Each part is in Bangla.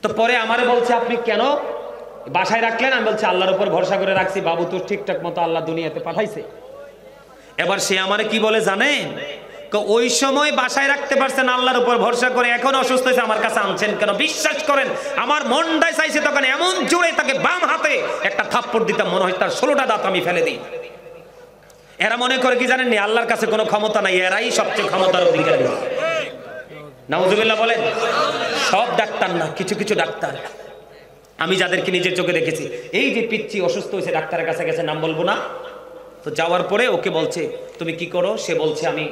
তো পরে আমারে বলছে আপনি কেন বাসায় রাখলেন? আমি বলছি আল্লাহর উপর ভরসা করে রাখছি, বাবু তো ঠিকঠাক মতো আল্লাহ দুনিয়াতে পাঠাইছে। এবার সে আমারে কি বলে জানেন? ওই সময় বাসায় রাখতে পারছেন আল্লাহর উপর ভরসা করে, এখন অসুস্থ হয়েছে আমার কাছে আনছেন কেন? বিশ্বাস করেন আমার মনটাই চাইছে তখন এমন জোরে তাকে বাম হাতে একটা থাপ্পড় দিতাম, মনে হয় তার 16টা দাঁত আমি ফেলে দিই। এরা মনে করে কি জানেন, আল্লাহর কাছে কোনো ক্ষমতা নাই, এরাই সবচেয়ে ক্ষমতার অধিকারী। নাউজুবিল্লাহ বলেন। সব ডাক্তার না, কিছু কিছু ডাক্তার আমি যাদেরকে নিজের চোখে দেখেছি। এই যে পিচ্চি অসুস্থ হয়েছে, ডাক্তারের কাছে গেছে, নাম বলবো না, তো যাওয়ার পরে ওকে বলছে তুমি কি করো? সে বলছে আমি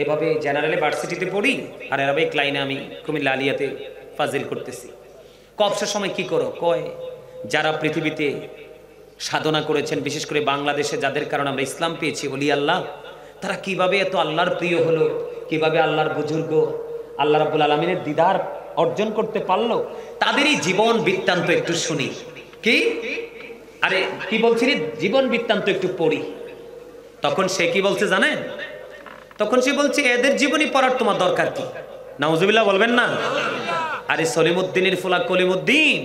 এভাবে জেনারেলে ভার্সিটিতে পড়ি আর অ্যারাবিক লাইনে আমি কুমিল্লা আলিয়াতে ফাজিল করতেছি। কবসার সময় কি করো? কয় যারা পৃথিবীতে সাধনা করেছেন, বিশেষ করে বাংলাদেশে যাদের কারণে আমরা ইসলাম পেয়েছি, ওলি আল্লাহ, তারা কিভাবে এত আল্লাহর প্রিয় হলো, কিভাবে আল্লাহর বুজুর্গ আল্লাহ রাব্বুল আলামিনের দিদার অর্জন করতে পারলো, তাদেরই জীবন বৃত্তান্ত একটু শুনি। কি আরে কি বলছি রে, জীবন বৃত্তান্ত একটু পড়ি। তখন সে কি বলছে জানেন? তখন সে বলছে এদের জীবনী পড়ার তোমার দরকার কি? নাউজুবিল্লাহ বলবেন না? আরে সলিমুদ্দিনের ফুলা কলিমুদ্দিন,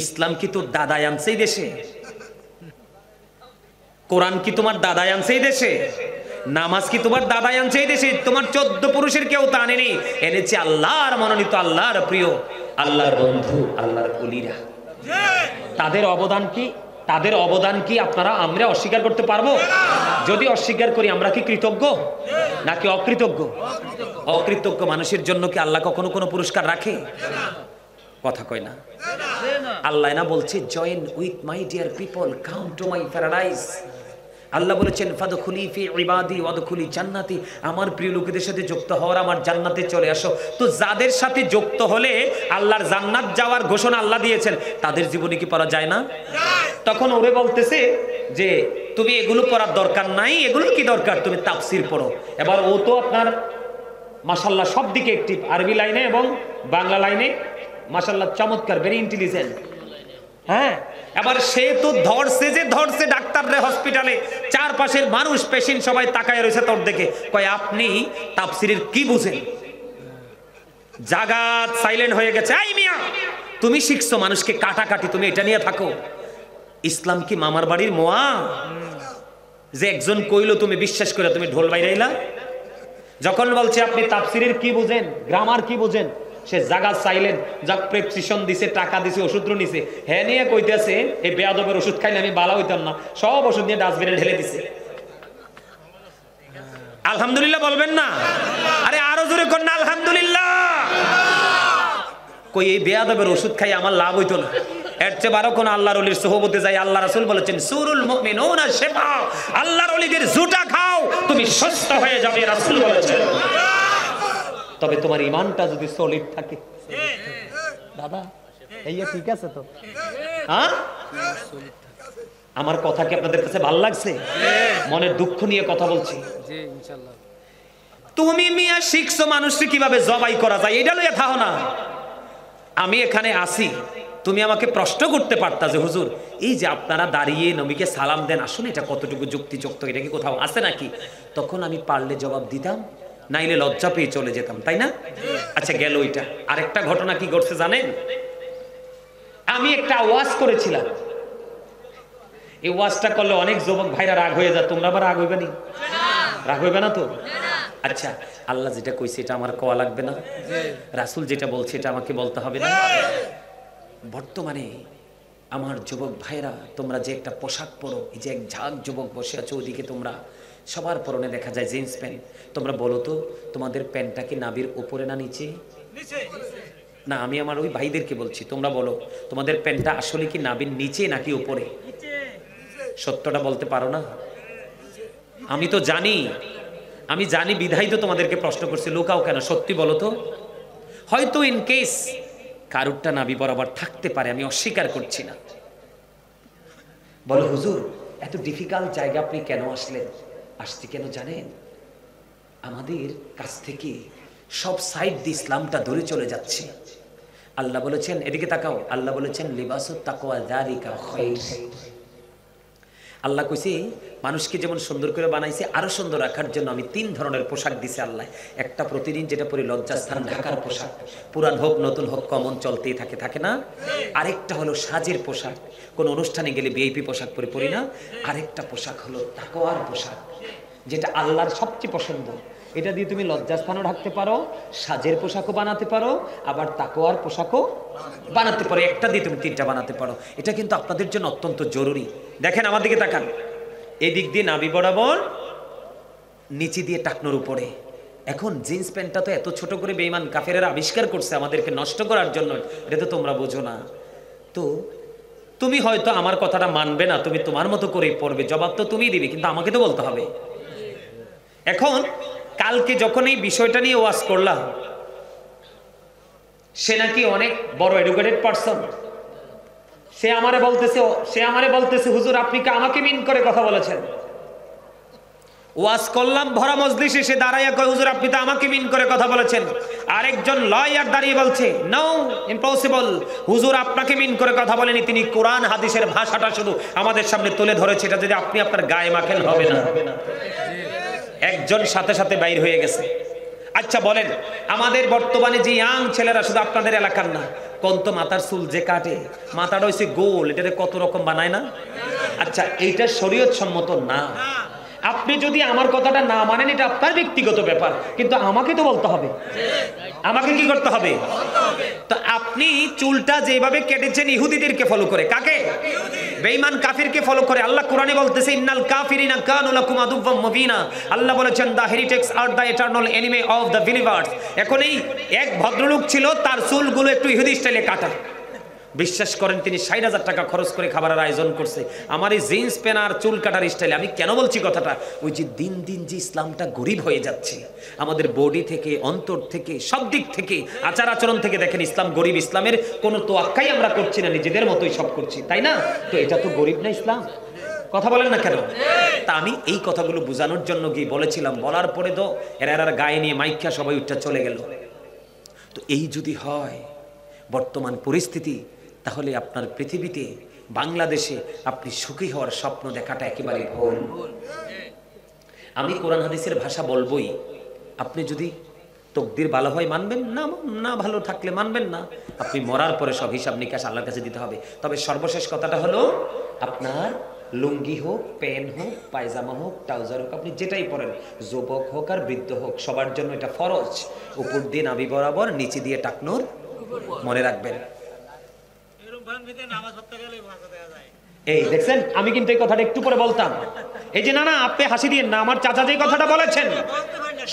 ইসলাম কি তোর দাদাই আনছে এই দেশে? কোরআন কি তোমার দাদাই আনছে এই দেশে? নামাজ কি তোমার দাদাই আনছে এই দেশে? তোমার 14 পুরুষের কেউ তা আনেনি, এনেছে আল্লাহর মনোনীত, আল্লাহর প্রিয়, আল্লাহর বন্ধু, আল্লাহর ওলিরা। তাদের অবদান কি? তাদের অবদান কি আপনারা আমরা অস্বীকার করতে পারবো? যদি অস্বীকার করি আমরা কি কৃতজ্ঞ নাকি অকৃতজ্ঞ? অকৃতজ্ঞ মানুষের জন্য কি আল্লাহ কখনো কোনো পুরস্কার রাখে? কথা কয় না। আল্লাহ না বলছে join with my dear people, come to my paradise. আল্লাহ বলেছেন ফাদখুলি ফি ইবাদি ওয়াদখুলি জান্নাতি, আমার প্রিয় লোকেদের সাথে যুক্ত হওয়ার, আমার জান্নাতে চলে আসো। তো যাদের সাথে যুক্ত হলে আল্লাহর জান্নাত যাওয়ার ঘোষণা আল্লাহ দিয়েছেন, তাদের জীবনে কি পড়া যায় না? তখন ওরে বলতেছে যে তুমি এগুলো পড়ার দরকার নাই, এগুলো কি দরকার, তুমি তাফসীর পড়ো। এবার ও তো আপনার মাশাআল্লাহ সব দিকে অ্যাক্টিভ, আরবি লাইনে এবং বাংলা লাইনে মাশাআল্লাহ চমৎকার, ভেরি ইন্টেলিজেন্ট। হ্যাঁ, এবার সে তো ধরছে ডাক্তাররে হসপিটালে, চারপাশের মানুষ পেশেন্ট সবাই তাকায় রয়েছে তোর দেখে, কয় আপনি তাফসীরের কি বুঝেন? জাগাত সাইলেন্ট হয়ে গেছে। এই মিয়া, তুমি শিখছো মানুষকে কাটাকাটি, তুমি এটা নিয়ে থাকো? ইসলাম কি মামার বাড়ির মোয়া যে একজন কইলো তুমি বিশ্বাস করে তুমি ঢোল বাইরাইলা? যখন বলছে আপনি তাফসীরের কি বুঝেন, গ্রামার কি বুঝেন, সে জায়গা সাইলেন্ট, যা প্রেসক্রিপশন দিছে, টাকা দিছে, ওষুধ নিছে, হ্যাঁ নিয়ে কইতেছে এই বেয়াদবের ওষুধ খাইলে আমি বালা হইতাম না, সব ওষুধ নিয়ে ডাস্টবিনে ঢেলে দিছে। আলহামদুলিল্লাহ বলবেন না? আরে আরো জোরে কর না আলহামদুলিল্লাহ। কই এই বেয়াদবের ওষুধ খাই আমার লাভ হইতো না, এর চেয়ে বারো কোন আল্লাহর ওলির সোহবতে যাই। আল্লাহ রাসূল বলেছেন সুরুল মুমিনুনা শিফা, আল্লাহর ওলিদের জুটা খাও তুমি সুস্থ হয়ে যাবে, রাসূল বলেছেন। তবে তোমার ঈমানটা যদি সলিড থাকে। দাদা এই ঠিক আছে তো? হ্যাঁ, আমার কথা কি আপনাদের কাছে ভালো লাগছে? মনের দুঃখ নিয়ে কথা বলছি। জি ইনশাআল্লাহ। তুমি মিয়া শিখছো মানুষকে কিভাবে জবাই করা যায়, এটা লইয়া থাও না। আমি এখানে আসি, তুমি আমাকে প্রশ্ন করতে পারতা যে হুজুর এই যে আপনারা দাঁড়িয়ে নবীকে সালাম দেন, আসলে এটা কতটুকু যুক্তিযুক্ত, এটা কি কোথাও আছে নাকি? তখন আমি পারলে জবাব দিতাম, নাইলে লজ্জা পেয়ে চলে যেতাম, তাই না? আচ্ছা গেল ওইটা। আরেকটা ঘটনা কি ঘটছে জানেন? আমি একটা ওয়াজ করেছিলাম, এই ওয়াজটা করলে অনেক যুবক ভাইরা রাগ হয়ে যায়, তোমরা আবার রাগ হইবে না? রাগ হইবে না তো? আচ্ছা, আল্লাহ যেটা কইছে এটা আমার কোয়া লাগবে না? রাসূল যেটা বলছে এটা আমাকে বলতে হবে না? বর্তমানে আমার যুবক ভাইরা তোমরা যে একটা পোশাক পরো, এই যে এক ঝাঁক যুবক বসে আছে ওদিকে, তোমরা সবার পরনে দেখা যায় জিন্স প্যান্ট। তোমরা বলো তো তোমাদের প্যান্টটা কি নাভির উপরে না নিচে? না, আমি আমার ওই ভাইদেরকে বলছি, তোমরা বলো তোমাদের প্যান্টটা আসলে কি নাভির নিচে নাকি উপরে? সত্যটা বলতে পারো না? আমি তো জানি, আমি জানি বিধাই তো তোমাদেরকে প্রশ্ন করছি, লুকাও কেন? সত্যি বলো তো। হয়তো ইন কেস কারুরটা নাভি বরাবর থাকতে পারে, আমি অস্বীকার করছি না। বলো হুজুর এত ডিফিকাল্ট জায়গা আপনি কেন আসলেন? আসছি কেন জানেন? আমাদের কাছ থেকে সব সাইড দিয়ে ইসলামটা দূরে চলে যাচ্ছে। আল্লাহ বলেছেন, এদিকে তাকাও, আল্লাহ বলেছেন লিবাসুত তাকওয়া যালিকা খায়র। আল্লাহ কইছে মানুষকে যেমন সুন্দর করে বানাইছে আরো সুন্দর রাখার জন্য আমি 3 ধরনের পোশাক দিছে আল্লাহ। একটা প্রতিদিন যেটা পরে লজ্জাস্থান ঢাকার পোশাক, পুরান হোক নতুন হোক কমন চলতেই থাকে, থাকে না? আরেকটা হলো সাজের পোশাক, কোন অনুষ্ঠানে গেলে ভিআইপি পোশাক পরে পরি না। আরেকটা পোশাক হলো তাকওয়ার পোশাক, যেটা আল্লাহর সবচেয়ে পছন্দ। এটা দিয়ে তুমি লজ্জাস্থানও ঢাকতে পারো, সাজের পোশাকও বানাতে পারো, আবার তাকওয়ার পোশাকও বানাতে পারো। একটা দিয়ে তুমি 3টা বানাতে পারো। এটা কিন্তু আপনাদের জন্য অত্যন্ত জরুরি। দেখেন আমার দিকে তাকান, এদিক দিয়ে নাভি বরাবর, নিচে দিয়ে টাকনোর উপরে। এখন জিন্স প্যান্টটা তো এত ছোট করে বেঈমান কাফেরেরা আবিষ্কার করছে আমাদেরকে নষ্ট করার জন্য, এটা তো তোমরা বোঝো না। তো তুমি হয়তো আমার কথাটা মানবে না, তুমি তোমার মতো করেই পড়বে, জবাব তো তুমিই দিবে, কিন্তু আমাকে তো বলতে হবে। এখন কালকে যখন এই বিষয়টা নিয়ে ওয়াজ করলাম, সে নাকি অনেক বড় এডুকেটেড পারসন, সে আমারে বলতেছে হুজুর আপনি কি আমাকে মিন করে কথা বলেছেন? ওয়াজ করলাম ভরা মজলিসে, সে দাঁড়াইয়া কয় হুজুর আপনি তো আমাকে মিন করে কথা বলেছেন। আরেকজন লয়ার দাঁড়িয়ে বলছে নো, ইম্পসিবল, হুজুর আপনাকে মিন করে কথা বলেনি, তিনি কোরআন হাদিসের ভাষাটা শুধু আমাদের সামনে তুলে ধরেছে, এটা যদি আপনি আপনার গায়ে মাখেন হবে না। একজন সাথে সাথে বাইর হয়ে গেছে। আচ্ছা বলেন, আমাদের বর্তমানে যে ইয়াং ছেলেরা, শুধু আপনাদের এলাকার না, কোন তো মাথার চুল যে কাটে, মাথাটা হইছে গোল, এটারে কত রকম বানায় না? আচ্ছা এইটা শরীয়ত সম্মত না। আপনি যদি আমার কথাটা না মানেন এটা আপনার ব্যক্তিগত ব্যাপার, কিন্তু আমাকে তো বলতে হবে। আমাকে কি করতে হবে? তো আপনি চুলটা যেভাবে কেটেছেন ইহুদিদেরকে ফলো করে, কাকে? বেঈমান কাফিরকে ফলো করে। আল্লাহ কোরআনে বলতেছে ইন্নাল কাফিরিনা কানু লাকুম আদুওয়াম মুবিনা। আল্লাহ বলেছেন the heretics are the eternal enemy of the believers. এখন এই এক ভদ্রলোক ছিল, তার চুলগুলো একটু ইহুদি স্টাইলে কাটা। বিশ্বাস করেন তিনি 60,000 টাকা খরচ করে খাবারের আয়োজন করছে আমার এই জিন্স প্যান্ট আর চুল কাটার স্টাইলে। আমি কেন বলছি কথাটা? ওই যে দিন দিন যে ইসলামটা গরিব হয়ে যাচ্ছে, আমাদের বডি থেকে, অন্তর থেকে, সব দিক থেকে, আচার আচরণ থেকে দেখেন ইসলাম গরিব। ইসলামের কোনো তোয়াক্কাই আমরা করছি না, নিজেদের মতোই সব করছি, তাই না? তো এটা তো গরিব না ইসলাম? কথা বলেন না কেন? তা আমি এই কথাগুলো বোঝানোর জন্য গিয়ে বলেছিলাম, বলার পরে তো এরা গায়ে নিয়ে মাইকা সবাই উঠটা চলে গেল। তো এই যদি হয় বর্তমান পরিস্থিতি, তাহলে আপনার পৃথিবীতে, বাংলাদেশে আপনি সুখী হওয়ার স্বপ্ন দেখাটা একেবারে ভুল। আমি কোরআন হাদিসের ভাষা বলবোই, আপনি যদি তকদির ভালো হয় মানবেন, না না ভালো থাকলে মানবেন না। আপনি মরার পরে সব হিসাব নিকাশ আল্লাহর কাছে দিতে হবে। তবে সর্বশেষ কথাটা হলো, আপনার লুঙ্গি হোক, প্যান্ট হোক, পায়জামা হোক, ট্রাউজার হোক, আপনি যেটাই পরেন, যুবক হোক আর বৃদ্ধ হোক, সবার জন্য এটা ফরজ। উপর দিয়ে নাভি বরাবর, নিচে দিয়ে টাকনোর, মনে রাখবেন। এই দেখছেন, আমি কিন্তু এই কথাটা একটু পরে বলতাম। এই যে না না আপনি হাসি দিয়ে না, আমার চাচা যে কথাটা বলেছেন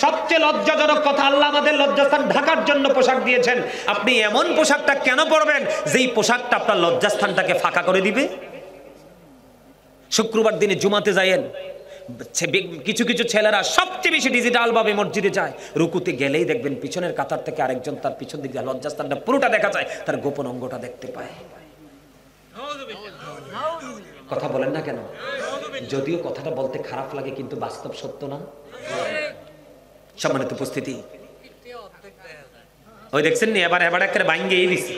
সবচেয়ে লজ্জাজনক কথা, আল্লাহ আমাদের লজ্জাস্থান ঢাকার জন্য পোশাক দিয়েছেন। আপনি এমন পোশাকটা কেন পরবেন যেই পোশাকটা আপনার লজ্জাস্থানটাকে ফাঁকা করে দিবে? শুক্রবার দিনে জুমাতে যায়েন, কিছু কিছু ছেলেরা সবচেয়ে বেশি ডিজিটাল ভাবে মসজিদে যায়, রুকুতে গেলেই দেখবেন পিছনের কাতার থেকে আরেকজন তার পিছন দিকে লজ্জাস্থানটা পুরোটা দেখা যায়, তার গোপন অঙ্গটা দেখতে পায়। কথা বলেন না কেন? যদিও কথাটা বলতে খারাপ লাগে, কিন্তু বাস্তব সত্য না? সম্মানিত উপস্থিতি, ওই দেখছেন নি এবার এবার একটা ভাঙ্গেই দিছে।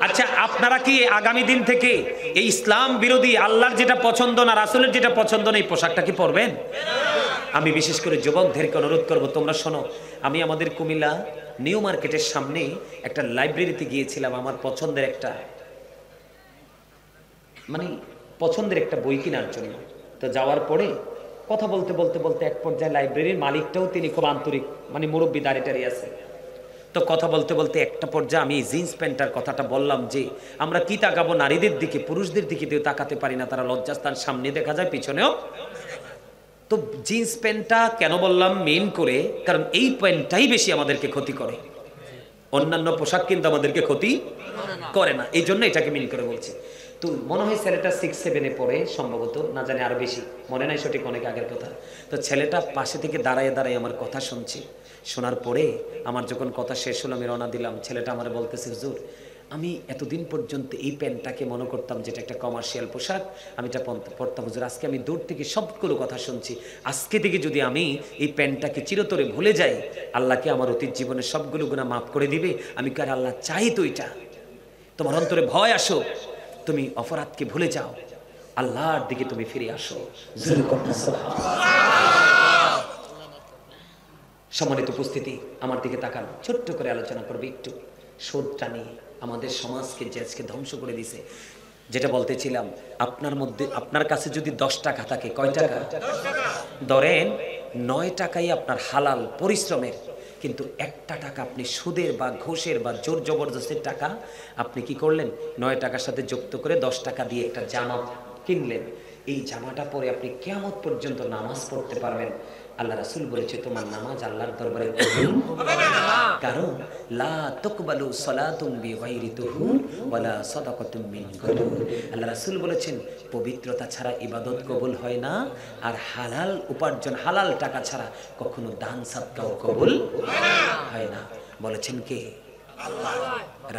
আচ্ছা আপনারা কি আগামী দিন থেকে এই ইসলাম বিরোধী, আল্লাহর যেটা পছন্দ না, রাসূলের যেটা পছন্দ না, এই পোশাকটা কি পরবেন? আমি বিশেষ করে যুবকদেরকে অনুরোধ করব, তোমরা শোনো। আমি আমাদের কুমিল্লা নিউ মার্কেটের সামনে একটা লাইব্রেরিতে গিয়েছিলাম, আমার পছন্দের একটা পছন্দের একটা বই কেনার জন্য। তো যাওয়ার পরে কথা বলতে বলতে বলতে এক পর্যায়ে লাইব্রেরির মালিকটাও তিনি খুব আন্তরিক, মুরব্বী, দাঁড়িয়ে আছে। তো কথা বলতে বলতে একটা পর্যায়ে আমি জিন্স প্যান্টটার কথাটা বললাম যে আমরা কি তাকাবো নারীদের দিকে, পুরুষদের দিকে তাকাতে পারি না, তারা লজ্জাস্থান সামনে দেখা যায়, পিছনেও। তো জিন্স প্যান্টটা কেন বললাম মেন করে, কারণ এই প্যান্টটাই বেশি আমাদেরকে ক্ষতি করে, অন্যান্য পোশাক কিন্তু আমাদেরকে ক্ষতি করে না, এই জন্য এটাকে মেন করে বলছি। তো মনে হয় ছেলেটা 6-7-এ পড়ে সম্ভবত, না জানি আরো বেশি, মনে নাই সঠিক, অনেক আগের কথা। তো ছেলেটা পাশে থেকে দাঁড়ায় দাঁড়ায় আমার কথা শুনছে। শোনার পরে আমার যখন কথা শেষ হলো, আমি রওনা দিলাম, ছেলেটা আমার বলতেছে হুজুর আমি এতদিন পর্যন্ত এই প্যান্টটাকে মনে করতাম যেটা একটা কমার্শিয়াল পোশাক, আমি এটা পরতাম হুজুর, আজকে আমি দূর থেকে সবগুলো কথা শুনছি, আজকে থেকে যদি আমি এই প্যান্টটাকে চিরতরে ভুলে যাই, আল্লাহকে আমার অতীত জীবনের সবগুলো গুনাহ মাফ করে দিবে। আমি কার আল্লাহ চাই তো এটা। তোমার অন্তরে ভয় আসো, তুমি অপরাধকে ভুলে যাও, আল্লাহর দিকে তুমি ফিরে আসো। সম্মানিত উপস্থিতি, আমার দিকে তাকান, ছোট্ট করে আলোচনা করবে একটু সুদটা নিয়ে। আমাদের সমাজকে যে আজকে ধ্বংস করে দিছে। যেটা বলতেছিলাম, আপনার কাছে যদি 10 টাকা থাকে, কয় টাকা? ধরেন 9 টাকাই আপনার হালাল পরিশ্রমের, কিন্তু 1টা টাকা আপনি সুদের বা ঘুষের বা জোর জবরদস্তির টাকা আপনি কি করলেন? 9 টাকার সাথে যুক্ত করে 10 টাকা দিয়ে একটা জামা কিনলেন। এই জামাটা পরে আপনি কিয়ামত পর্যন্ত নামাজ পড়তে পারবেন। আল্লাহ রাসূল বলেছে, তোমার নামাজ আল্লাহর দরবারে কবুল হবে না, কারণ লা তুকবালু সালাতুম বিগাইরি তুহুর ওয়ালা সাদাকাতুম মিন গুরুর। আল্লাহ রাসূল বলেছেন, পবিত্রতা ছাড়া ইবাদত কবুল হয় না, আর হালাল উপার্জন, হালাল টাকা ছাড়া কখনো দান সাদকাও কবুল হয় না। বলেছেন কে? আল্লাহ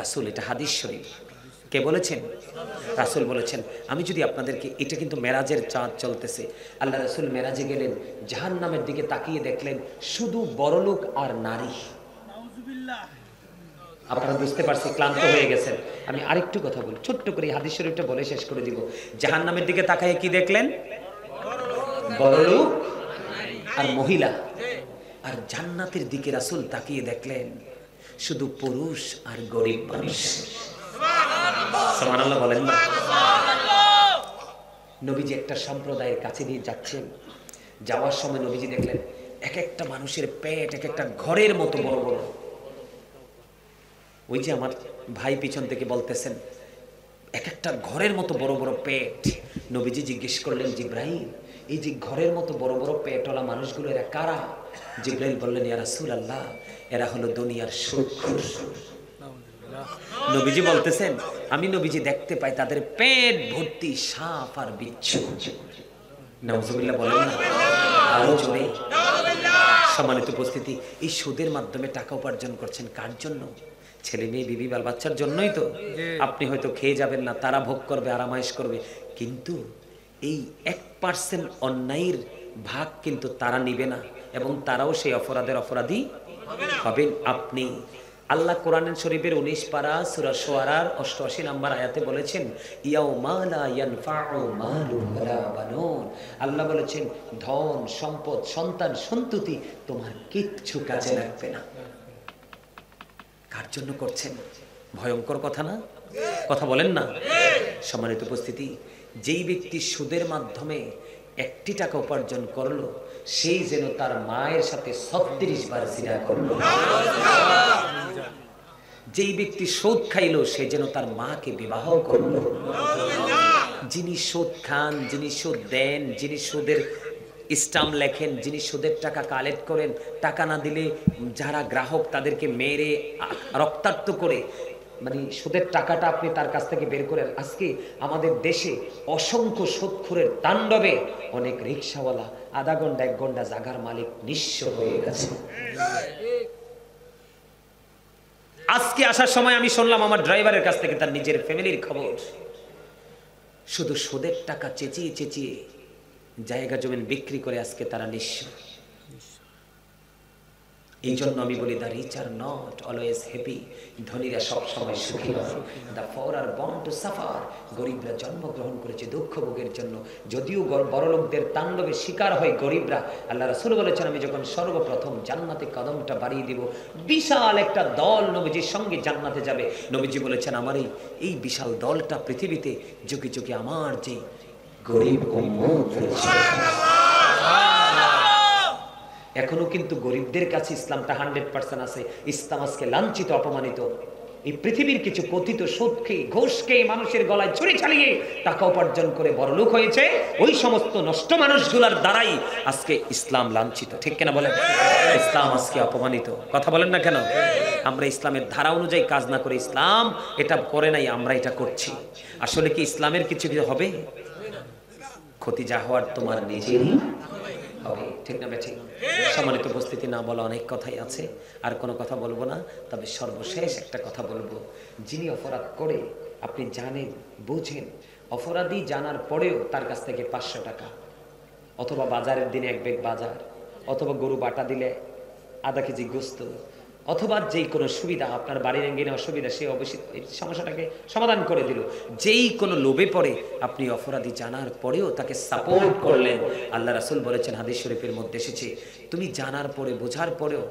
রাসূল। এটা হাদিস শরীফ। কে বলেছেন? রাসূল বলেছেন। আমি যদি আপনাদেরকে, এটা কিন্তু মেরাজের চাঁদ চলতেছে, আল্লাহ রাসূল মেরাজে গেলেন, জাহান্নামের দিকে তাকিয়ে দেখলেন শুধু বড়লোক আর নারী। আপনারা বুঝতে পারছি, ক্লান্ত হয়ে গেছেন। আমি আরেকটু কথা বলি, ছোট্ট করে হাদিস শরীফটা বলে শেষ করে দিব। জাহান্নামের দিকে তাকিয়ে কি দেখলেন? বড়লোক আর মহিলা। আর জান্নাতের দিকে রাসূল তাকিয়ে দেখলেন শুধু পুরুষ আর গরিব মানুষ। সুবহানাল্লাহ বলেন না? নবীজি একটা সম্প্রদায়ের কাছে দিয়ে যাচ্ছেন, যাওয়ার সময় নবীজি দেখলেন এক একটা মানুষের পেট এক একটা ঘরের মতো বড় বড়। ওই যে আমার ভাই পিছন থেকে বলতেছেন, এক একটা ঘরের মতো বড় বড় পেট। নবীজি জিজ্ঞেস করলেন, জিব্রাইল, এই যে ঘরের মতো বড় বড় পেটওয়ালা মানুষগুলো এরা কারা? জিব্রাইল বললেন, ইয়া রাসূলুল্লাহ, এরা হলো দুনিয়ার সুদখোর। নবীজি বলতেছেন, আমি নবীজি দেখতে পাই তাদের পেট ভর্তি সাপ আর বিচ্ছু। নাউজুবিল্লাহ বলেন না? আরো জোরে। সম্মানিত উপস্থিতি, এই সুদের মাধ্যমে টাকা উপার্জন করছেন কার জন্য? ছেলে মেয়ে, বিবি, বাল বাচ্চার জন্যই তো। আপনি হয়তো খেয়ে যাবেন না, তারা ভোগ করবে, আরামায়েশ করবে, কিন্তু এই 1% অন্যায়ের ভাগ কিন্তু তারা নিবে না, এবং তারাও সেই অপরাধের অপরাধী হবেন আপনি। আল্লাহ কোরআন শরীফের 19 পারা সূরা শুআরার 88 নম্বর আয়াতে বলেছেন, ইয়াউমা লা ইয়ানফাউ মালুন ওয়ালা বানুন। আল্লাহ বলেছেন, ধন সম্পদ, সন্তান সন্ততি তোমার কিচ্ছু কাজে লাগবে না। কার জন্য করছেন? ভয়ঙ্কর কথা না? কথা বলেন না? সম্মানিত উপস্থিতি, যেই ব্যক্তি সুদের মাধ্যমে 1টি টাকা উপার্জন করলো, সেই যেন তার মায়ের সাথে 36 বার জিনা করলো। যেই ব্যক্তি সুদ খাইলো, সে যেন তার মাকে বিবাহ করলো। যিনি সুদ খান, যিনি সুদ দেন, যিনি সুদের স্টাম্প লেখেন, যিনি সুদের টাকা কালেক্ট করেন, টাকা না দিলে যারা গ্রাহক তাদেরকে মেরে রক্তাক্ত করে, মানে সুদের টাকাটা আপনি তার কাছ থেকে বের করেন। আজকে আমাদের দেশে অসংখ্য সুদখোরের তাণ্ডবে অনেক রিকশাওয়ালা আধা ঘন্টা 1 ঘন্টা জাগার মালিক নিঃস্ব হয়ে গেছে। আজকে আসার সময় আমি শুনলাম আমার ড্রাইভারের কাছ থেকে তার নিজের ফ্যামিলির খবর। শুধু সুদের টাকা চেঁচিয়ে চেঁচিয়ে জায়গা জমিন বিক্রি করে আজকে তারা নিঃস্ব। এই জন্য আমি বলি, the rich are not always happy. ধনীরা সব সময় সুখী নয়। The poor are born to suffer. গরিবরা জন্মগ্রহণ করেছে দুঃখ ভোগের জন্য। যদিও বড়লোকদের তাণ্ডবের শিকার হয় গরিবরা। আল্লাহ রাসূল বলেছেন, আমি যখন সর্বপ্রথম জান্নাতে কদমটা বাড়িয়ে দিব, বিশাল একটা দল নবীজির সঙ্গে জান্নাতে যাবে। নবীজি বলেছেন, আমার এই বিশাল দলটা পৃথিবীতে যুগে যুগে আমার যে গরিব উম্মত রয়েছে, এখনো কিন্তু গরিবদের কাছে ইসলামটা 100% আছে। ইসলাম আজকে লাঞ্ছিত, অপমানিত। এই পৃথিবীর কিছু কথিত সুদকে, ঘুষকে মানুষের গলায় ছুরি চালিয়ে টাকা উপার্জন করে বড়লোক হয়েছে, ওই সমস্ত নষ্ট মানুষগুলোর দ্বারাই আজকে ইসলাম লাঞ্ছিত। ঠিক কিনা বলেন? ইসলাম আজকে অপমানিত। কথা বলেন না কেন? আমরা ইসলামের ধারা অনুযায়ী কাজ না করে, ইসলাম এটা করে নাই, আমরা এটা করছি। আসলে কি ইসলামের কিছু হবে? ক্ষতি যা হওয়ার তোমার নিজেরই হবে। ঠিক না বেঠিক? সম্মানিত উপস্থিতি, না বলা অনেক কথাই আছে, আর কোনো কথা বলবো না। তবে সর্বশেষ একটা কথা বলবো, যিনি অপরাধ করে, আপনি জানেন, বুঝেন, অপরাধী জানার পরেও তার কাছ থেকে 500 টাকা, অথবা বাজারের দিনে 1 ব্যাগ বাজার, অথবা গরু বাটা দিলে আধা কেজি গোস্ত, অথবা যেই কোনো সুবিধা, আপনার বাড়ির এঙ্গিনে অসুবিধা, সে অবশ্যই এই সমস্যাটাকে সমাধান করে দিল। যেই কোনো লোভে পড়ে আপনি অপরাধী জানার পরেও তাকে সাপোর্ট করলেন, আল্লাহ রাসূল বলেছেন, হাদিস শরীফের মধ্যে এসেছে, তুমি জানার পরে বোঝার পরেও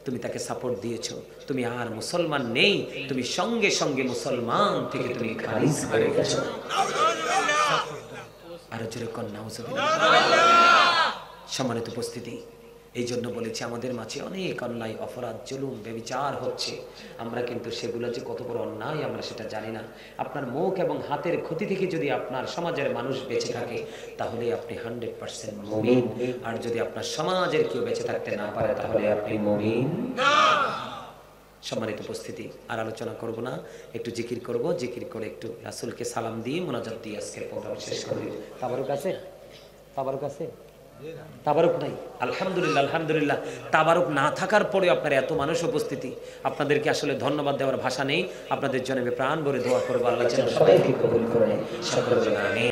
তুমি তাকে সাপোর্ট দিয়েছো, তুমি আর মুসলমান নেই, তুমি সঙ্গে সঙ্গে মুসলমান থেকে তুমি খারিজ হয়ে গেছো। আরো জোরে কর নাউজুবিল্লাহ। সম্মানিত উপস্থিতি, এই জন্য বলেছি আমাদের মাঝে অনেক অন্যায়, অপরাধ, জুলুম, ব্যভিচার হচ্ছে। আমরা কিন্তু সেগুলো যে কত বড় অন্যায় আমরা সেটা জানি না। আপনার মুখ এবং হাতের ক্ষতি থেকে যদি আপনার সমাজের মানুষ বেঁচে থাকে তাহলে আপনি 100% মুমিন। আর যদি আপনার সমাজের কেউ বেঁচে থাকতে না পারে তাহলে আপনি মুমিন না। সম্মানিত উপস্থিতি, আর আলোচনা করব না, একটু জিকির করব, জিকির করে একটু রাসূলকে সালাম দিয়ে মোনাজাত দিয়ে আজকের প্রোগ্রাম শেষ করি। তাবারুক আছে? তাবারুক আছে? তাবারুক নাই? আলহামদুলিল্লাহ, আলহামদুলিল্লাহ। তাবারুক না থাকার পরে আপনার এত মানুষ উপস্থিতি, আপনাদেরকে আসলে ধন্যবাদ দেওয়ার ভাষা নেই। আপনাদের জন্য আমি প্রাণ ভরে দোয়া করবো, আল্লাহ যেন সবাইকে কবুল করে নেয়। সকলে বলেন আমিন।